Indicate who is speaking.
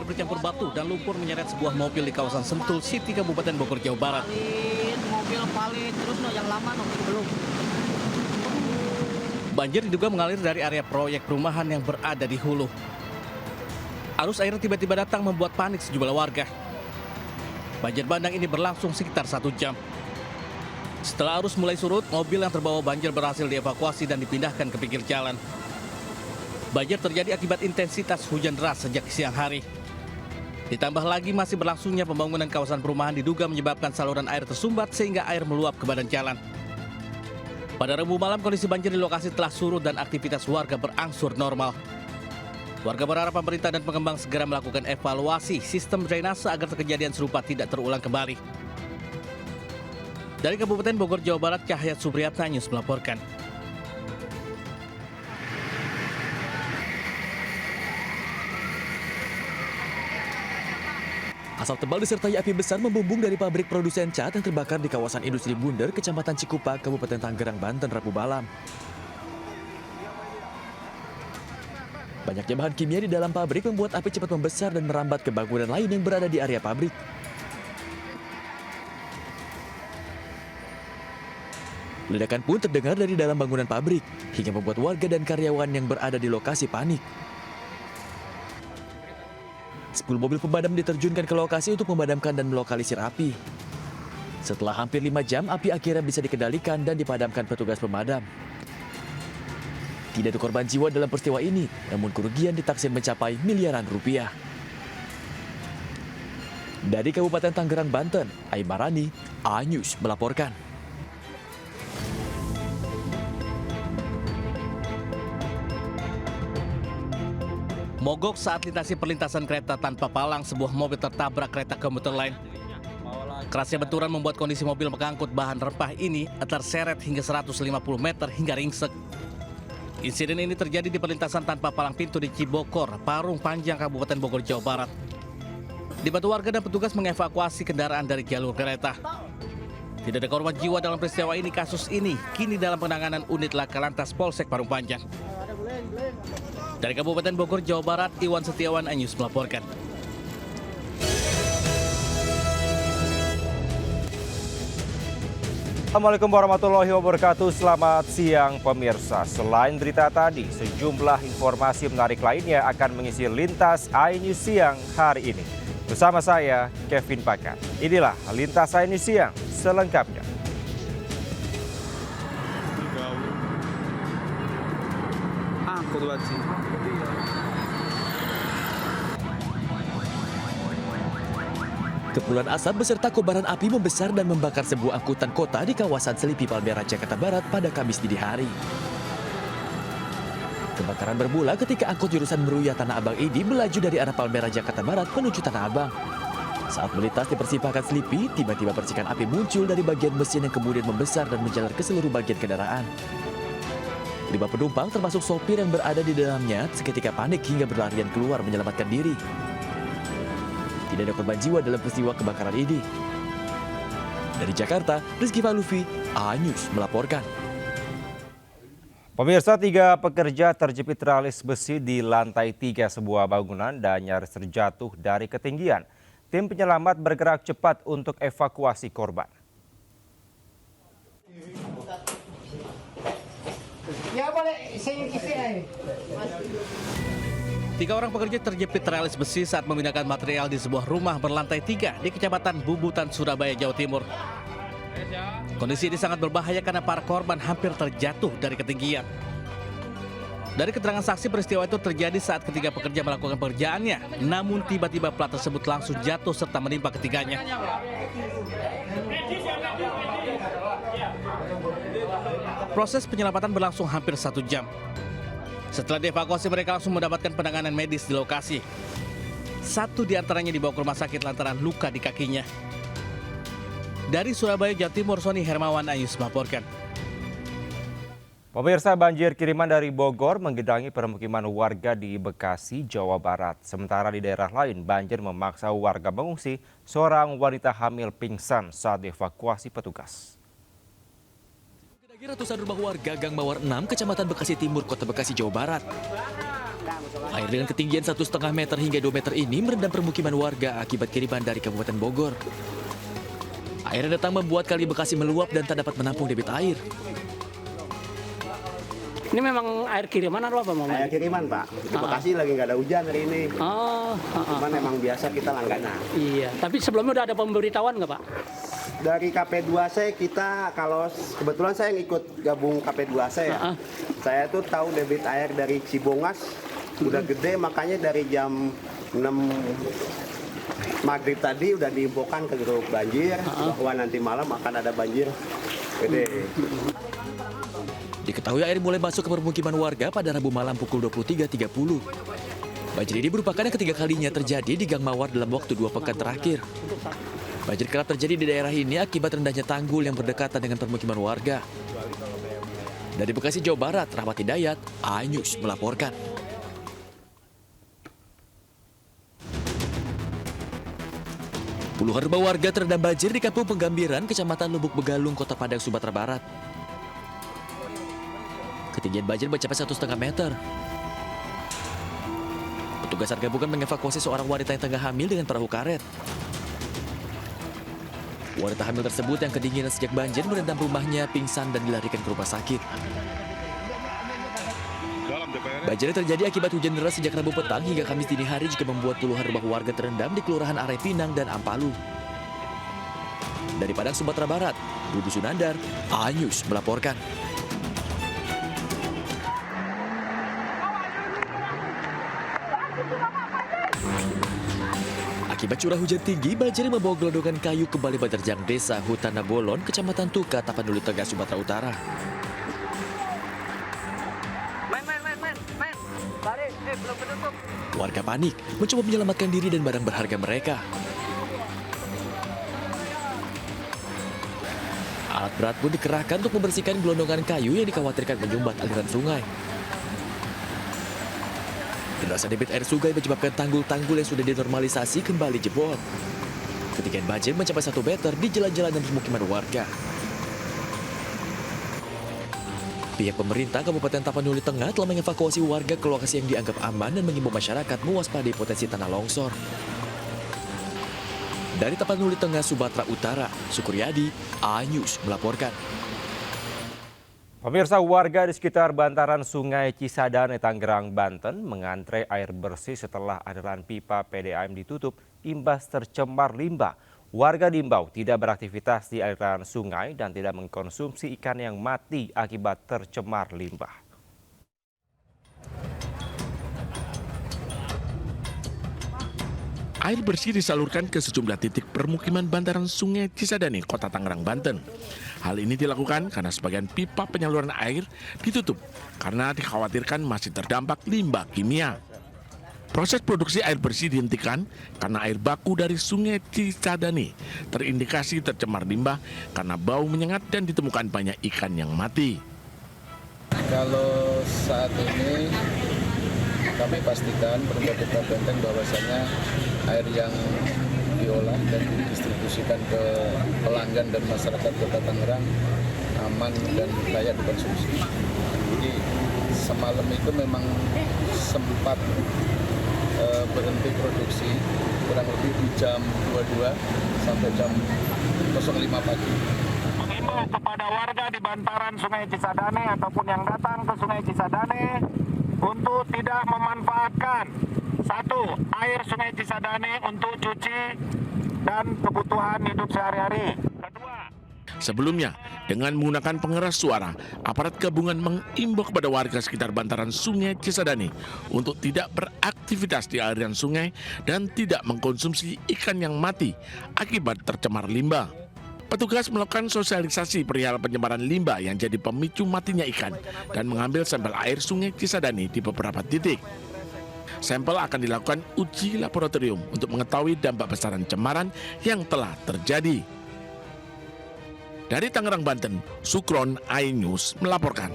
Speaker 1: bercampur batu dan lumpur menyeret sebuah mobil di kawasan Sentul City, Kabupaten Bogor, Jawa Barat.
Speaker 2: Mobil palit terus yang lama belum.
Speaker 1: Banjir diduga mengalir dari area proyek perumahan yang berada di hulu. Arus air tiba-tiba datang membuat panik sejumlah warga. Banjir bandang ini berlangsung sekitar 1 jam. Setelah arus mulai surut, mobil yang terbawa banjir berhasil dievakuasi dan dipindahkan ke pinggir jalan. Banjir terjadi akibat intensitas hujan deras sejak siang hari. Ditambah lagi masih berlangsungnya pembangunan kawasan perumahan diduga menyebabkan saluran air tersumbat sehingga air meluap ke badan jalan. Pada Rabu malam kondisi banjir di lokasi telah surut dan aktivitas warga berangsur normal. Warga berharap pemerintah dan pengembang segera melakukan evaluasi sistem drainase agar kejadian serupa tidak terulang kembali. Dari Kabupaten Bogor, Jawa Barat, Cahyat Supriyatna News melaporkan.
Speaker 3: Asap tebal disertai api besar membumbung dari pabrik produsen cat yang terbakar di kawasan industri Bunder, Kecamatan Cikupa, Kabupaten Tangerang, Banten, Rabu malam. Banyaknya bahan kimia di dalam pabrik membuat api cepat membesar dan merambat ke bangunan lain yang berada di area pabrik. Ledakan pun terdengar dari dalam bangunan pabrik, hingga membuat warga dan karyawan yang berada di lokasi panik. 10 mobil pemadam diterjunkan ke lokasi untuk memadamkan dan melokalisir api. Setelah hampir 5 jam, api akhirnya bisa dikendalikan dan dipadamkan petugas pemadam. Tidak ada korban jiwa dalam peristiwa ini, namun kerugian ditaksir mencapai miliaran rupiah. Dari Kabupaten Tangerang, Banten, Aimarani, A-News melaporkan.
Speaker 1: Mogok saat lintasi perlintasan kereta tanpa palang, sebuah mobil tertabrak kereta komuter lain. Kerasnya benturan membuat kondisi mobil pengangkut bahan rempah ini terseret hingga 150 meter hingga ringsek. Insiden ini terjadi di perlintasan tanpa palang pintu di Cibokor, Parung Panjang, Kabupaten Bogor, Jawa Barat. Dibantu warga dan petugas mengevakuasi kendaraan dari jalur kereta. Tidak ada korban jiwa dalam peristiwa ini. Kasus ini kini dalam penanganan unit Laka Lantas Polsek Parung Panjang. Dari Kabupaten Bogor, Jawa Barat, Iwan Setiawan, A-News melaporkan.
Speaker 4: Assalamualaikum warahmatullahi wabarakatuh. Selamat siang pemirsa. Selain berita tadi, sejumlah informasi menarik lainnya akan mengisi lintas A-News siang hari ini. Bersama saya, Kevin Pakat. Inilah lintas A-News siang selengkapnya.
Speaker 3: Kepulan asap beserta kobaran api membesar dan membakar sebuah angkutan kota di kawasan Selipi Palmerah, Jakarta Barat pada Kamis dini hari. Kebakaran bermula ketika angkut jurusan Meruya Tanah Abang ini melaju dari arah Palmerah, Jakarta Barat menuju Tanah Abang. Saat melintas di persimpangan Selipi, tiba-tiba percikan api muncul dari bagian mesin yang kemudian membesar dan menjalar ke seluruh bagian kendaraan. 5 penumpang termasuk sopir yang berada di dalamnya seketika panik hingga berlarian keluar menyelamatkan diri. Tidak ada korban jiwa dalam peristiwa kebakaran ini. Dari Jakarta, Rizky Falufi, A-News melaporkan.
Speaker 4: Pemirsa, 3 pekerja terjepit teralis besi di lantai 3 sebuah bangunan dan nyaris terjatuh dari ketinggian. Tim penyelamat bergerak cepat untuk evakuasi korban.
Speaker 2: Ya boleh, saya kisah.
Speaker 1: 3 orang pekerja terjepit teralis besi saat memindahkan material di sebuah rumah berlantai 3 di Kecamatan Bubutan, Surabaya, Jawa Timur. Kondisi ini sangat berbahaya karena para korban hampir terjatuh dari ketinggian. Dari keterangan saksi, peristiwa itu terjadi saat ketiga pekerja melakukan pekerjaannya. Namun tiba-tiba plat tersebut langsung jatuh serta menimpa ketiganya. Proses penyelamatan berlangsung hampir 1 jam. Setelah dievakuasi, mereka langsung mendapatkan penanganan medis di lokasi. 1 di antaranya dibawa ke rumah sakit lantaran luka di kakinya. Dari Surabaya, Jawa Timur, Sony Hermawan, A-News melaporkan.
Speaker 4: Pemirsa, banjir kiriman dari Bogor menggenangi permukiman warga di Bekasi, Jawa Barat. Sementara di daerah lain, banjir memaksa warga mengungsi. Seorang wanita hamil pingsan saat dievakuasi petugas.
Speaker 3: Ratusan rumah warga Gang Mawar 6, Kecamatan Bekasi Timur, Kota Bekasi, Jawa Barat. Air dengan ketinggian 1,5 meter hingga 2 meter ini merendam permukiman warga akibat kiriman dari Kabupaten Bogor. Air yang datang membuat Kali Bekasi meluap dan tak dapat menampung debit air.
Speaker 5: Ini memang air kiriman atau apa, Mama?
Speaker 6: Air kiriman, Pak. Di Bekasi lagi nggak ada hujan hari ini. Cuman emang biasa kita langganan.
Speaker 5: Iya, tapi sebelumnya udah ada pemberitahuan nggak, Pak?
Speaker 6: Dari KP2C kita, kalau kebetulan saya ngikut gabung KP2C ya. Saya tuh tahu debit air dari Cibongas udah gede, makanya dari jam 6 maghrib tadi udah diinfokan ke grup banjir bahwa nanti malam akan ada banjir gede.
Speaker 3: Diketahui air mulai masuk ke permukiman warga pada Rabu malam pukul 23.30. Banjir ini merupakan yang ketiga kalinya terjadi di Gang Mawar dalam waktu 2 pekan terakhir. Banjir kerap terjadi di daerah ini akibat rendahnya tanggul yang berdekatan dengan permukiman warga. Dari Bekasi, Jawa Barat, Rahmat Hidayat, iNews melaporkan. Puluhan rumah warga terendam banjir di Kampung Penggambiran, Kecamatan Lubuk Begalung, Kota Padang, Sumatera Barat. Ketinggian banjir mencapai 1,5 meter. Petugas SAR gabungan mengevakuasi seorang wanita yang tengah hamil dengan perahu karet. Wanita hamil tersebut yang kedinginan sejak banjir merendam rumahnya, pingsan dan dilarikan ke rumah sakit. Banjir yang terjadi akibat hujan deras sejak Rabu petang hingga Kamis dini hari juga membuat puluhan rumah warga terendam di Kelurahan Arai Pinang dan Ampalu. Dari Padang, Sumatera Barat, Rudi Sunandar, iNews melaporkan. Akibat curah hujan tinggi, banjir membawa gelondongan kayu kembali menerjang desa Hutana Bolon, Kecamatan Tuka, Tapanuli Tengah, Sumatera Utara. Warga panik, mencoba menyelamatkan diri dan barang berharga mereka. Alat berat pun dikerahkan untuk membersihkan gelondongan kayu yang dikhawatirkan menyumbat aliran sungai. Derasnya debit air sungai menyebabkan tanggul-tanggul yang sudah dinormalisasi kembali jebol. Ketinggian banjir mencapai 1 meter di jalan-jalan dan permukiman warga. Pihak pemerintah Kabupaten Tapanuli Tengah telah mengevakuasi warga ke lokasi yang dianggap aman dan mengimbau masyarakat mewaspadai potensi tanah longsor. Dari Tapanuli Tengah, Sumatera Utara, Sukuryadi, iNews melaporkan.
Speaker 4: Pemirsa, warga di sekitar bantaran Sungai Cisadane, Tangerang, Banten mengantre air bersih setelah aliran pipa PDAM ditutup imbas tercemar limbah. Warga diimbau tidak beraktivitas di aliran sungai dan tidak mengkonsumsi ikan yang mati akibat tercemar limbah.
Speaker 7: Air bersih disalurkan ke sejumlah titik permukiman bantaran Sungai Cisadane, Kota Tangerang, Banten. Hal ini dilakukan karena sebagian pipa penyaluran air ditutup karena dikhawatirkan masih terdampak limbah kimia. Proses produksi air bersih dihentikan karena air baku dari Sungai Cisadane terindikasi tercemar limbah karena bau menyengat dan ditemukan banyak ikan yang mati.
Speaker 8: Kalau saat ini kami pastikan pemerintah Kota Banten bahwasannya air yang diolah dan didistribusikan ke pelanggan dan masyarakat Kota Tangerang aman dan layak dikonsumsi. Jadi semalam itu memang sempat berhenti produksi kurang lebih di jam 22 sampai jam 05 pagi.
Speaker 9: Mengimbau kepada warga di bantaran Sungai Cisadane ataupun yang datang ke Sungai Cisadane untuk tidak memanfaatkan air Sungai Cisadane untuk cuci dan kebutuhan hidup sehari-hari. Kedua,
Speaker 7: sebelumnya, dengan menggunakan pengeras suara, aparat gabungan mengimbau kepada warga sekitar bantaran Sungai Cisadane untuk tidak beraktivitas di aliran sungai dan tidak mengkonsumsi ikan yang mati akibat tercemar limbah. Petugas melakukan sosialisasi perihal pencemaran limbah yang jadi pemicu matinya ikan dan mengambil sampel air Sungai Cisadane di beberapa titik. Sampel akan dilakukan uji laboratorium untuk mengetahui dampak besaran cemaran yang telah terjadi. Dari Tangerang, Banten, Sukron, iNews melaporkan.